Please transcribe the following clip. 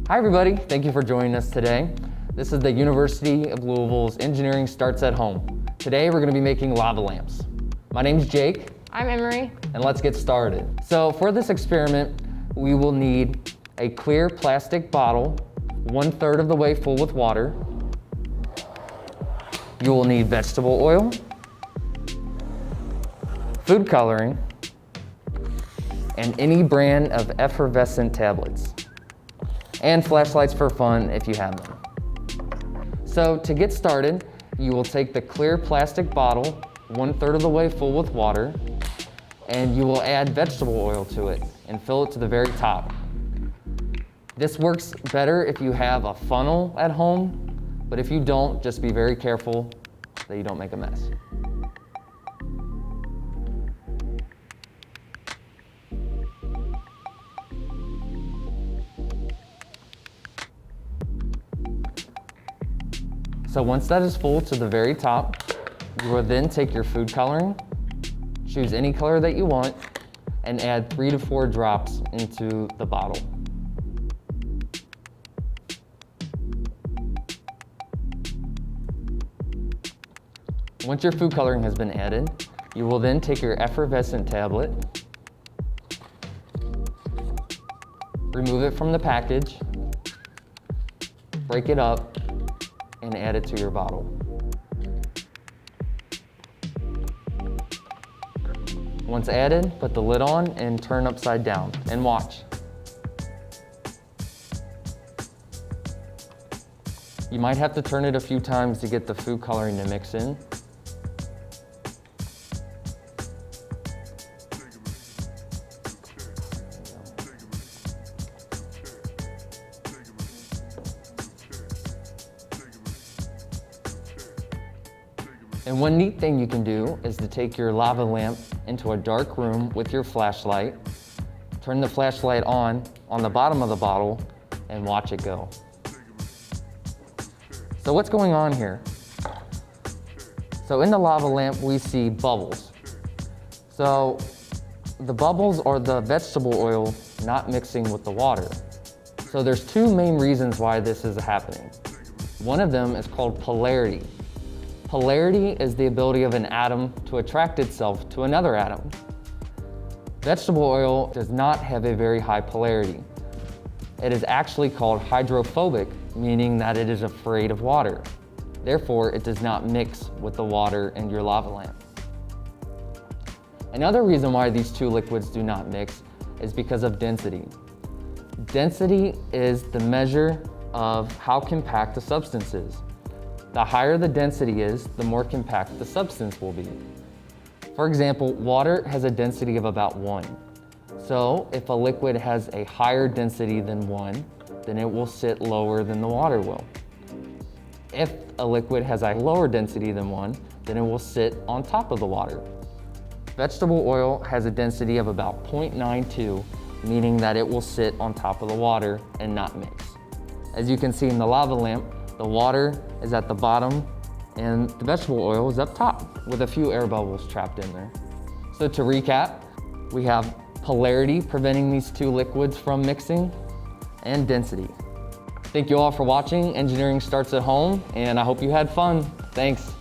Hi everybody, thank you for joining us today. This is the University of Louisville's Engineering Starts at Home. Today we're going to be making lava lamps. My name's Jake. I'm Emery. And let's get started. So for this experiment, we will need a clear plastic bottle, 1/3 of the way full with water. You will need vegetable oil, food coloring, and any brand of effervescent tablets. And flashlights for fun if you have them. So to get started, you will take the clear plastic bottle, 1/3 of the way full with water, and you will add vegetable oil to it and fill it to the very top. This works better if you have a funnel at home, but if you don't, just be very careful that you don't make a mess. So once that is full to the very top, you will then take your food coloring, choose any color that you want, and add 3 to 4 drops into the bottle. Once your food coloring has been added, you will then take your effervescent tablet, remove it from the package, break it up, and add it to your bottle. Once added, put the lid on and turn upside down and watch. You might have to turn it a few times to get the food coloring to mix in. And one neat thing you can do is to take your lava lamp into a dark room with your flashlight, turn the flashlight on the bottom of the bottle, and watch it go. So what's going on here? So in the lava lamp, we see bubbles. So the bubbles are the vegetable oil not mixing with the water. So there's 2 main reasons why this is happening. One of them is called polarity. Polarity is the ability of an atom to attract itself to another atom. Vegetable oil does not have a very high polarity. It is actually called hydrophobic, meaning that it is afraid of water. Therefore, it does not mix with the water in your lava lamp. Another reason why these 2 liquids do not mix is because of density. Density is the measure of how compact a substance is. The higher the density is, the more compact the substance will be. For example, water has a density of about 1. So if a liquid has a higher density than 1, then it will sit lower than the water will. If a liquid has a lower density than 1, then it will sit on top of the water. Vegetable oil has a density of about 0.92, meaning that it will sit on top of the water and not mix. As you can see in the lava lamp, the water is at the bottom and the vegetable oil is up top with a few air bubbles trapped in there. So to recap, we have polarity preventing these 2 liquids from mixing and density. Thank you all for watching. Engineering Starts at Home, and I hope you had fun. Thanks.